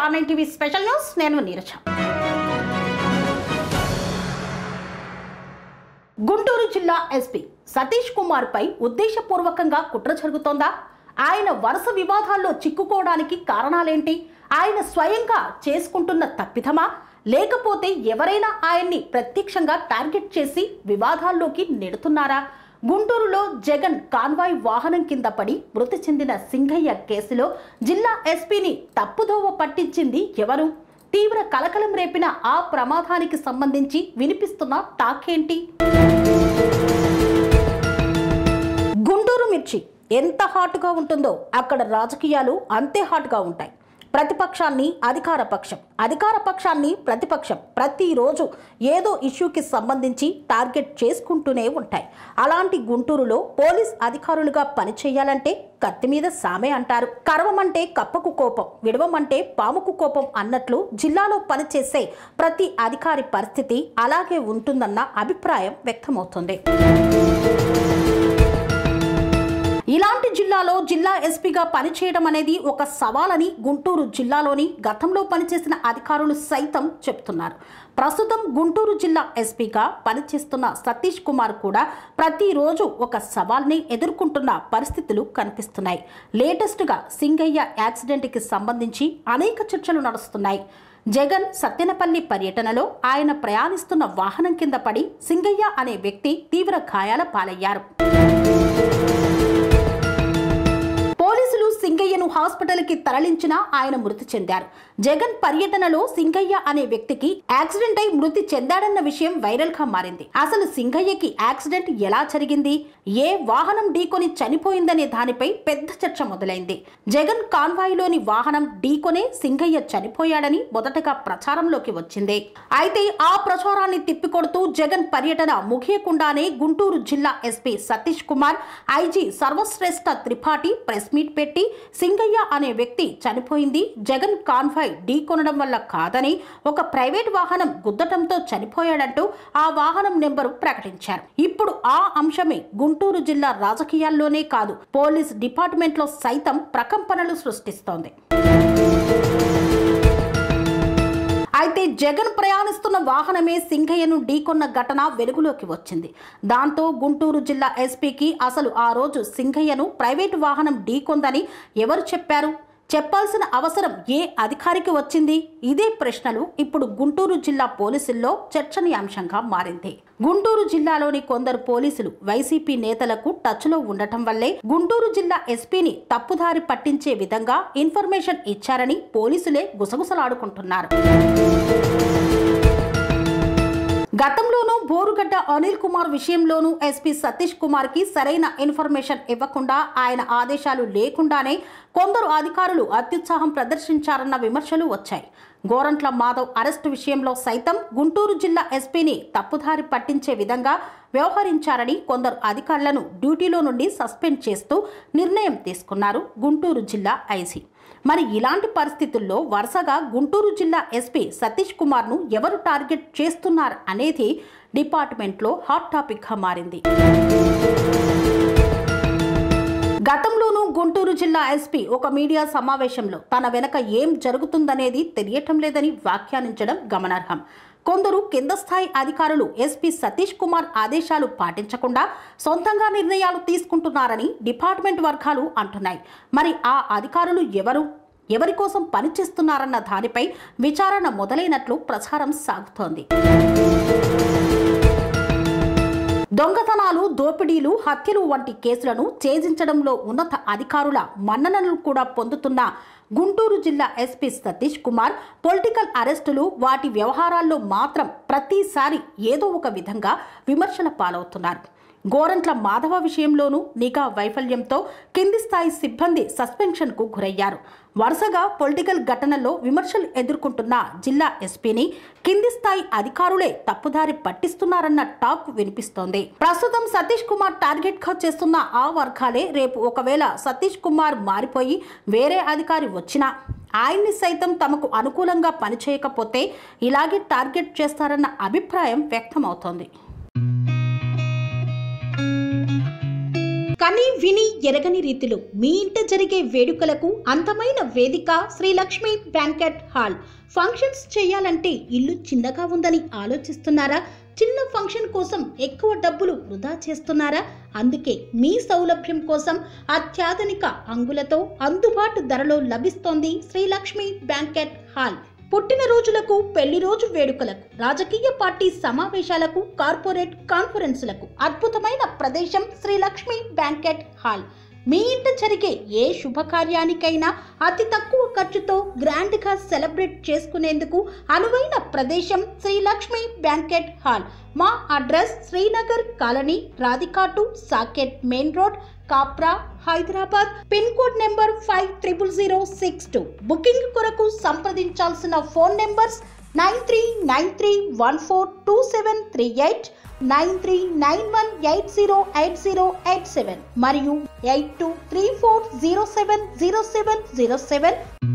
స్టార్9 TV special news నేను నీరజ. గుంటూరు జిల్లా SP Satish Kumar పై ఉద్దేశపూర్వకంగా కుట్ర జరుగుతోందా? ఆయన వరుస వివాదాల్లో చిక్కుకోవడానికి కారణాలేంటి? ఆయన స్వయంగా చేసుకుంటున్న తప్పిదమా, లేకపోతే ఎవరైనా ఆయన్ని ప్రత్యక్షంగా టార్గెట్ చేసి వివాదాల్లోకి నెడుతున్నారా? గుంటూరులో జగన్ కాన్వాయ్ వాహనం కింద పడి మృతి చెందిన సింగయ్య కేసులో జిల్లా ఎస్పీని తప్పుదోవ పట్టించింది ఎవరు? తీవ్ర కలకలం రేపిన ఆ ప్రమాదానికి సంబంధించి వినిపిస్తున్న టాక్ ఏంటి? గుంటూరు మిర్చి ఎంత హాట్గా ఉంటుందో అక్కడ రాజకీయాలు అంతే హాట్గా ఉంటాయి. ప్రతిపక్షాన్ని అధికార పక్షం, అధికార పక్షాన్ని ప్రతిపక్షం ప్రతిరోజు ఏదో ఇష్యూకి సంబంధించి టార్గెట్ చేసుకుంటూనే ఉంటాయి. అలాంటి గుంటూరులో పోలీస్ అధికారులుగా పనిచేయాలంటే కత్తి మీద సామే అంటారు. కరవమంటే కప్పకు కోపం, విడవమంటే పాముకు కోపం అన్నట్లు జిల్లాలో పనిచేసే ప్రతి అధికారి పరిస్థితి అలాగే ఉంటుందన్న అభిప్రాయం వ్యక్తమవుతుంది. ఇలాంటి జిల్లాలో జిల్లా ఎస్పీగా పనిచేయడం అనేది ఒక సవాలని గుంటూరు జిల్లాలోని గతంలో పనిచేసిన అధికారులు సైతం చెప్తున్నారు. ప్రస్తుతం గుంటూరు జిల్లా ఎస్పీగా పనిచేస్తున్న సతీష్ కుమార్ కూడా ప్రతిరోజు ఒక సవాల్ని ఎదుర్కొంటున్న పరిస్థితులు కనిపిస్తున్నాయి. లేటెస్ట్గా సింగయ్య యాక్సిడెంట్కి సంబంధించి అనేక చర్చలు నడుస్తున్నాయి. జగన్ సత్తెనపల్లి పర్యటనలో ఆయన ప్రయాణిస్తున్న వాహనం కింద పడి సింగయ్య అనే వ్యక్తి తీవ్ర గాయాల పాలయ్యారు. పోలీసులు సింగయ్యను హాస్పిటల్కి తరలించినా ఆయన మృతి చెందారు. జగన్ పర్యటనలో సింగయ్య అనే వ్యక్తికి యాక్సిడెంట్ అయి మృతి చెందాడన్న విషయం వైరల్ గా మారింది. అసలు సింగయ్యకి యాక్సిడెంట్ ఎలా జరిగింది, ఏ వాహనం ఢీకొని చనిపోయిందనే దానిపై పెద్ద చర్చ మొదలైంది. జగన్ కాన్వాయ్లోని వాహనం ఢీకొనే సింగయ్య చనిపోయాడని మొదటగా ప్రచారంలోకి వచ్చింది. అయితే ఆ ప్రచారాన్ని తిప్పికొడుతూ జగన్ పర్యటన ముగియకుండానే గుంటూరు జిల్లా SP Satish Kumar, IG Sarvashreshtha Tripathi press meet పెట్టి సింగయ్య అనే వ్యక్తి చనిపోయింది జగన్ కాన్వాయ్ ఢీకొనడం వల్ల కాదని, ఒక ప్రైవేట్ వాహనం గుద్దటంతో చనిపోయాడంటూ ఆ వాహనం నెంబరు ప్రకటించారు. ఇప్పుడు ఆ అంశమే గుంటూరు జిల్లా రాజకీయాల్లోనే కాదు, పోలీస్ డిపార్ట్మెంట్లో సైతం ప్రకంపనలు సృష్టిస్తోంది. అయితే జగన్ ప్రయాణిస్తున్న వాహనమే సింగయ్యను ఢీకొన్న ఘటన వెలుగులోకి వచ్చింది. దాంతో గుంటూరు జిల్లా ఎస్పీకి అసలు ఆ రోజు సింగయ్యను ప్రైవేటు వాహనం ఢీకొందని ఎవరు చెప్పారు, చెప్పాల్సిన అవసరం ఏ అధికారికి వచ్చింది? ఇదే ప్రశ్నలు ఇప్పుడు గుంటూరు జిల్లా పోలీసుల్లో చర్చనీయాంశంగా మారింది. గుంటూరు జిల్లాలోని కొందరు పోలీసులు వైసీపీ నేతలకు టచ్లో ఉండటం వల్లే గుంటూరు జిల్లా ఎస్పీని తప్పుదారి పట్టించే విధంగా ఇన్ఫర్మేషన్ ఇచ్చారని పోలీసులే గుసగుసలాడుకుంటున్నారు. గతంలోనూ బోరుగడ్డ అనిల్ కుమార్ విషయంలోనూ ఎస్పీ సతీష్ కుమార్ కి సరైన ఇన్ఫర్మేషన్ ఇవ్వకుండా, ఆయన ఆదేశాలు లేకుండానే కొందరు అధికారులు అత్యుత్సాహం ప్రదర్శించారన్న విమర్శలు వచ్చాయి. గోరంట్ల మాధవ్ అరెస్టు విషయంలో సైతం గుంటూరు జిల్లా ఎస్పీని తప్పుదారి పట్టించే విధంగా వ్యవహరించారని కొందరు అధికారులను డ్యూటీలో నుండి సస్పెండ్ చేస్తూ నిర్ణయం తీసుకున్నారు గుంటూరు జిల్లా ఐజీ. మరి ఇలాంటి పరిస్థితుల్లో వరుసగా గుంటూరు జిల్లా ఎస్పీ సతీష్ కుమార్ను ఎవరు టార్గెట్ చేస్తున్నారు అనేది డిపార్ట్మెంట్లో హాట్ టాపిక్గా మారింది. గతంలోనూ గుంటూరు జిల్లా ఎస్పీ ఒక మీడియా సమావేశంలో తన వెనక ఏం జరుగుతుందనేది తెలియటం లేదని వ్యాఖ్యానించడం గమనార్హం. కొందరు కింద స్థాయి అధికారులు ఎస్పీ సతీష్ కుమార్ ఆదేశాలు పాటించకుండా సొంతంగా నిర్ణయాలు తీసుకుంటున్నారని డిపార్ట్మెంట్ వర్గాలు అంటున్నాయి. మరి ఆ అధికారులు ఎవరి కోసం పనిచేస్తున్నారన్న దానిపై విచారణ మొదలైనట్లు ప్రచారం సాగుతోంది. దొంగతనాలు, దోపిడీలు, హత్యలు వంటి కేసులను ఛేదించడంలో ఉన్నత అధికారుల మన్ననలు కూడా పొందుతున్న గుంటూరు జిల్లా ఎస్పీ సతీష్ కుమార్ పొలిటికల్ అరెస్టులు, వాటి వ్యవహారాల్లో మాత్రం ప్రతిసారి ఏదో ఒక విధంగా విమర్శల పాలవుతున్నారు. గోరంట్ల మాధవ విషయంలోనూ నిఘా వైఫల్యంతో కింది స్థాయి సిబ్బంది సస్పెన్షన్కు గురయ్యారు. వరుసగా పొలిటికల్ ఘటనల్లో విమర్శలు ఎదుర్కొంటున్న జిల్లా ఎస్పీని కింది స్థాయి అధికారులే తప్పుదారి పట్టిస్తున్నారన్న టాక్ వినిపిస్తోంది. ప్రస్తుతం సతీష్ కుమార్ టార్గెట్ గా చేస్తున్న ఆ వర్గాలే రేపు ఒకవేళ సతీష్ కుమార్ మారిపోయి వేరే అధికారి వచ్చినా ఆయన్ని సైతం తమకు అనుకూలంగా పనిచేయకపోతే ఇలాగే టార్గెట్ చేస్తారన్న అభిప్రాయం వ్యక్తమవుతోంది. కని విని ఎరగని రీతిలో మీ ఇంట జరిగే వేడుకలకు అందమైన వేదిక Shri Lakshmi banquet hall. Functions చేయాలంటే ఇల్లు చిన్నగా ఉందని ఆలోచిస్తున్నారా? చిన్న ఫంక్షన్ కోసం ఎక్కువ డబ్బులు వృధా చేస్తున్నారా? అందుకే మీ సౌలభ్యం కోసం అత్యాధునిక అంగులతో అందుబాటు ధరలో లభిస్తోంది శ్రీ లక్ష్మి బ్యాంకెట్ హాల్. పుట్టినరోజులకు, పెళ్లి రోజు వేడుకలకు, రాజకీయ పార్టీ సమావేశాలకు, కార్పొరేట్ కాన్ఫరెన్సులకు అద్భుతమైన ప్రదేశం శ్రీ లక్ష్మి బ్యాంకెట్ హాల్. మీ ఇంట జరిగే ఏ శుభకార్యానికైనా అతి తక్కువ ఖర్చుతో గ్రాండ్ గా సెలబ్రేట్ చేసుకునేందుకు అనువైన ప్రదేశం శ్రీ లక్ష్మి బ్యాంకెట్ హాల్. మా అడ్రస్ శ్రీనగర్ కాలనీ, రాధికాటు, Saket main road, Kapra, Hyderabad. Pin code number 500062. Booking కొరకు సంప్రదించాల్సిన ఫోన్ నెంబర్స్ 9393142738, 9391808087 మరియు 8234070707.